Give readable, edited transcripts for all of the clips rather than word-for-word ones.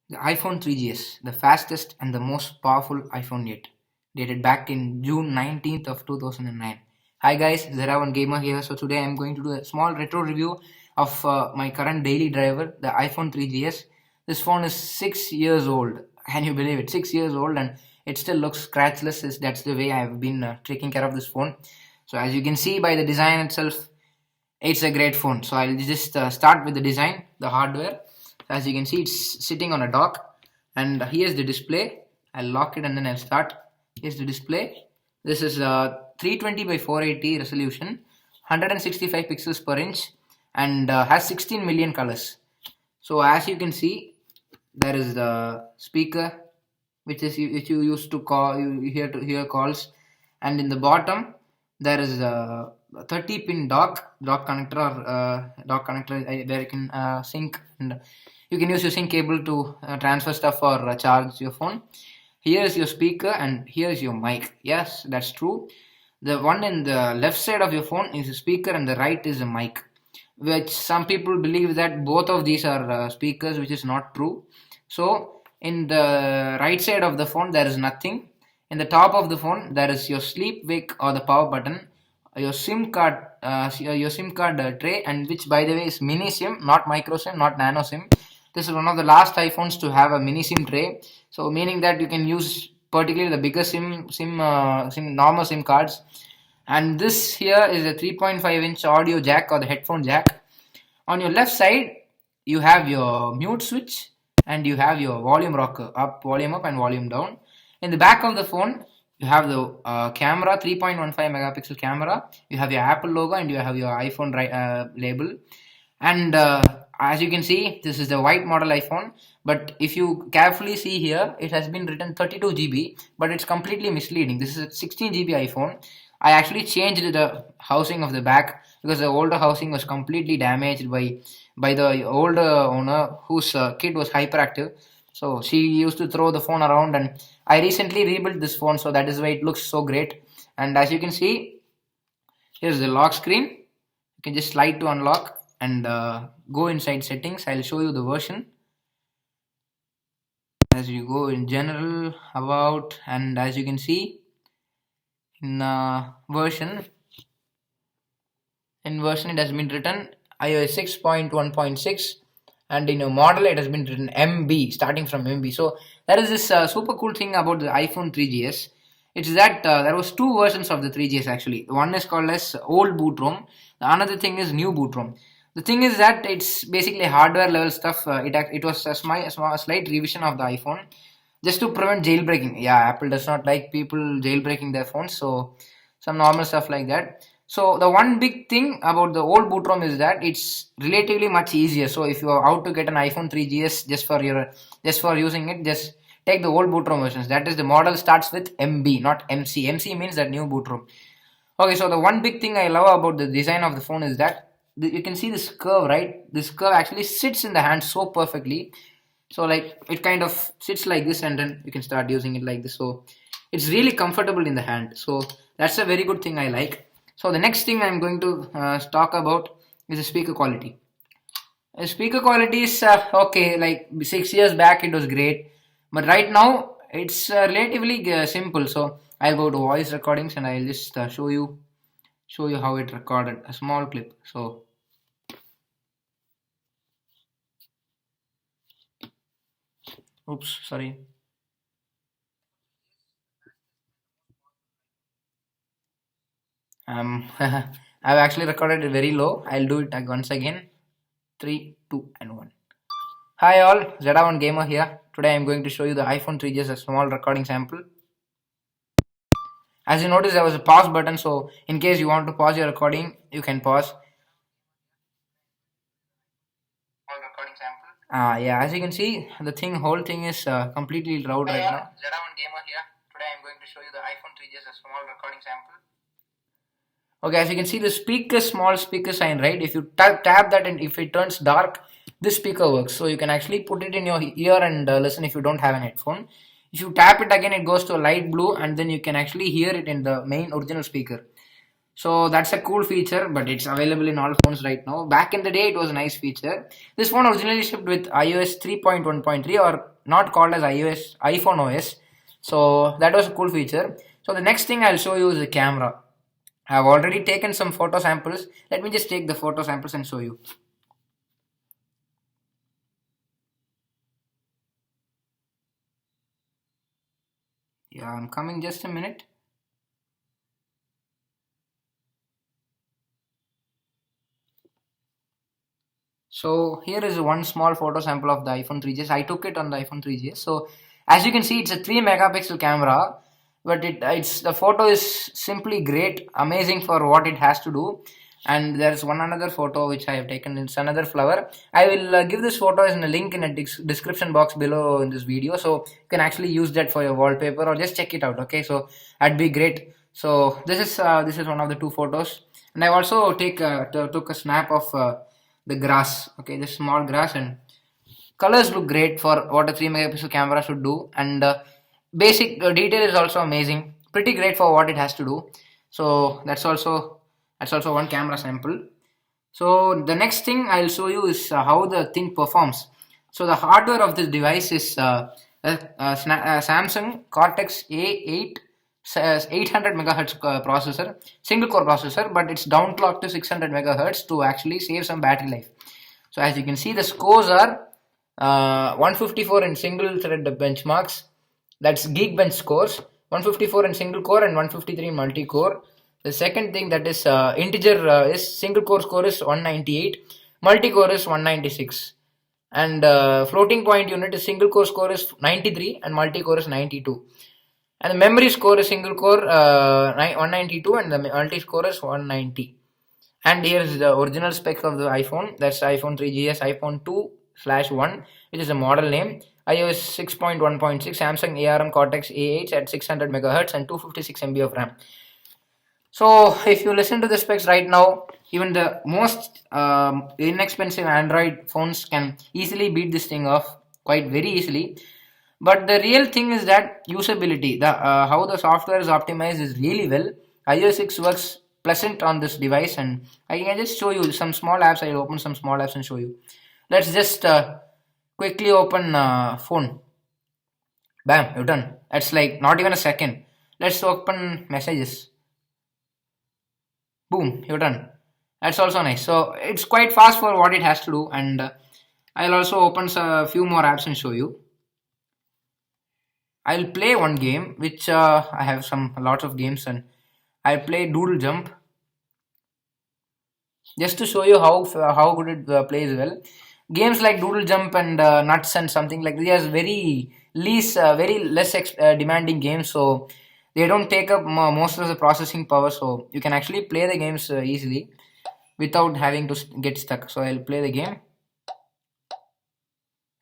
The iPhone 3GS, the fastest and the most powerful iPhone yet, dated back in June 19th of 2009. Hi guys, Zeravan Gamer here. So today I'm going to do a small retro review of my current daily driver, the iPhone 3GS. This phone is 6 years old. Can you believe it? 6 years old and it still looks scratchless. That's the way I've been taking care of this phone. So as you can see by the design itself, it's a great phone. So I'll just start with the design, the hardware. As you can see, it's sitting on a dock, and here's the display. I'll lock it and then I'll start. Here's the display. This is 320 by 480 resolution, 165 pixels per inch, and has 16 million colors. So as you can see, there is the speaker, which you used to call, you hear calls, and in the bottom there is a 30 pin dock connector, or where you can sync, and you can use your sync cable to transfer stuff or charge your phone. Here is your speaker and here is your mic. Yes, that's true. The one in the left side of your phone is a speaker and the right is a mic, which some people believe that both of these are speakers, which is not true. So in the right side of the phone there is nothing. In the top of the phone there is your sleep wake or the power button, your SIM card, tray, and which by the way is mini SIM, not micro SIM, not nano SIM. This is one of the last iPhones to have a mini SIM tray, so meaning that you can use particularly the bigger normal SIM cards. And this here is a 3.5-inch audio jack or the headphone jack. On your left side, you have your mute switch and you have your volume rocker, volume up and volume down. In the back of the phone, you have the camera, 3.15 megapixel camera. You have your Apple logo and you have your iPhone label. And as you can see, this is the white model iPhone. But if you carefully see here, it has been written 32 GB, but it's completely misleading. This is a 16 GB iPhone. I actually changed the housing of the back because the older housing was completely damaged by the older owner whose kid was hyperactive. So she used to throw the phone around, and I recently rebuilt this phone, so that is why it looks so great. And as you can see, here's the lock screen. You can just slide to unlock and go inside settings. I'll show you the version. As you go in general, about, and as you can see in version it has been written iOS 6.1.6, and in a model it has been written MB, starting from MB. So that is this super cool thing about the iPhone 3GS. It's that there was two versions of the 3GS actually. One is called as old boot ROM. The another thing is new boot ROM. The thing is that it's basically hardware level stuff. It was a slight revision of the iPhone just to prevent jailbreaking. Yeah, Apple does not like people jailbreaking their phones, so some normal stuff like that. So the one big thing about the old boot ROM is that it's relatively much easier. So if you are out to get an iPhone 3GS just for using it, just take the old boot ROM versions. That is, the model starts with MB, not MC. MC means that new boot ROM. Okay, so the one big thing I love about the design of the phone is that you can see this curve, right? This curve actually sits in the hand so perfectly. So like it kind of sits like this, and then you can start using it like this. So it's really comfortable in the hand. So that's a very good thing I like. So the next thing I'm going to talk about is the speaker quality. The speaker quality is okay. Like 6 years back it was great, but right now it's relatively simple. So I'll go to voice recordings and I'll just show you how it recorded a small clip. So oops, sorry. I've actually recorded it very low. I'll do it once again. 3, 2, and 1. Hi all, Zeravan Gamer here. Today I'm going to show you the iPhone 3GS, a small recording sample. As you notice, there was a pause button, so in case you want to pause your recording, you can pause. Yeah, as you can see, the whole thing is completely loud right now. Zeravan Gamer here. Today I'm going to show you the iPhone 3GS, a small recording sample. Okay, as you can see, the small speaker sign, right? If you tap that and if it turns dark, this speaker works. So you can actually put it in your ear and listen if you don't have an headphone. If you tap it again, it goes to a light blue, and then you can actually hear it in the main original speaker. So that's a cool feature, but it's available in all phones right now. Back in the day, it was a nice feature. This phone originally shipped with iOS 3.1.3, or not called as iPhone OS. So that was a cool feature. So the next thing I'll show you is the camera. I've already taken some photo samples. Let me just take the photo samples and show you. Yeah, I'm coming, just a minute. So here is one small photo sample of the iPhone 3GS. I took it on the iPhone 3GS. So as you can see, it's a 3 megapixel camera, but it's the photo is simply great, amazing for what it has to do. And there's one another photo which I have taken. It's another flower. I will give this photo as a link in a description box below in this video, so you can actually use that for your wallpaper or just check it out. Okay, so that'd be great. So this is one of the two photos, and I also took a snap of the grass. Okay, the small grass, and colors look great for what a 3 megapixel camera should do, and basic detail is also amazing, pretty great for what it has to do. So that's also one camera sample. So the next thing I'll show you is how the thing performs. So the hardware of this device is Samsung Cortex A8 800 megahertz processor, single core processor, but it's downclocked to 600 megahertz to actually save some battery life. So as you can see, the scores are 154 in single thread benchmarks. That's Geekbench scores. 154 in single core and 153 in multi core. The second thing, that is integer, is single core score is 198, multi core is 196, and floating point unit is single core score is 93 and multi core is 92. And the memory score is single core 192 and the multi score is 190. And here is the original specs of the iPhone. That's iPhone 3GS, iPhone 2/1, which is a model name. iOS 6.1.6, Samsung ARM Cortex A8 at 600 megahertz and 256 MB of RAM. So if you listen to the specs right now, even the most inexpensive Android phones can easily beat this thing off, quite very easily. But the real thing is that usability, the how the software is optimized is really well. iOS 6 works pleasant on this device, and I can just show you some small apps. I'll open some small apps and show you. Let's just quickly open phone. Bam, you're done. That's like not even a second. Let's open messages. Boom, you're done. That's also nice. So it's quite fast for what it has to do, and I'll also open a few more apps and show you. I'll play one game which I have a lot of games, and I'll play Doodle Jump just to show you how good it plays well. Games like Doodle Jump and Nuts and something like these are very less demanding games, so they don't take up most of the processing power. So you can actually play the games easily without having to get stuck. So I'll play the game.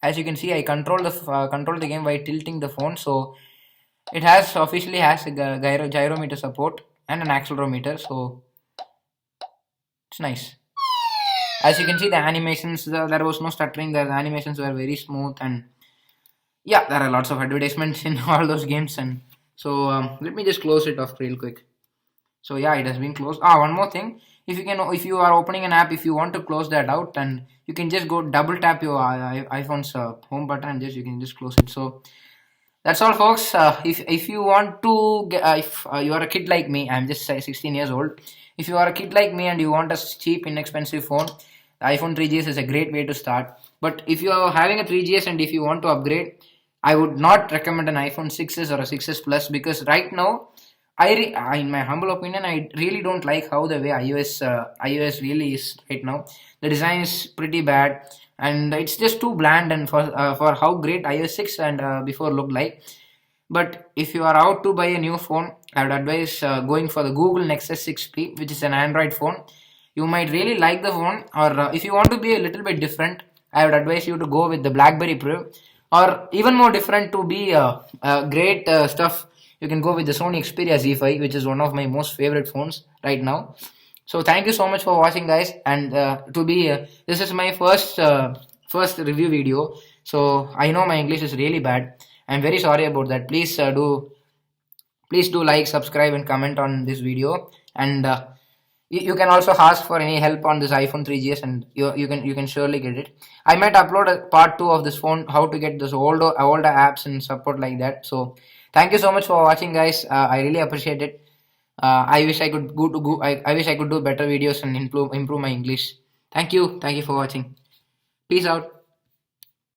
As you can see, I control the game by tilting the phone. So it officially has a gyrometer support and an accelerometer. So it's nice. As you can see, the animations, there was no stuttering. The animations were very smooth, and yeah, there are lots of advertisements in all those games. And so let me just close it off real quick. So yeah, it has been closed. One more thing. If you are opening an app, if you want to close that out, and you can just go double tap your iPhone's home button, and you can just close it. So that's all, folks. If you want to if you are a kid like me, I'm just 16 years old. If you are a kid like me and you want a cheap, inexpensive phone, the iPhone 3GS is a great way to start. But if you are having a 3GS and if you want to upgrade, I would not recommend an iPhone 6s or a 6s Plus, because right now, in my humble opinion, I really don't like how the way iOS really is right now. The design is pretty bad, and it's just too bland, and for how great iOS 6 and before looked like. But if you are out to buy a new phone, I would advise going for the Google Nexus 6P, which is an Android phone. You might really like the phone, or if you want to be a little bit different, I would advise you to go with the BlackBerry Pro, or even more different to be great stuff. You can go with the Sony Xperia Z5, which is one of my most favorite phones right now. So thank you so much for watching, guys. And this is my first review video, so I know my English is really bad. I'm very sorry about that. Please do like, subscribe, and comment on this video. And You can also ask for any help on this iPhone 3GS, and you can surely get it. I might upload a part 2 of this phone, how to get this older apps and support like that. So thank you so much for watching, guys. I really appreciate it. I wish I could I wish I could do better videos and improve my English. Thank you for watching. Peace out.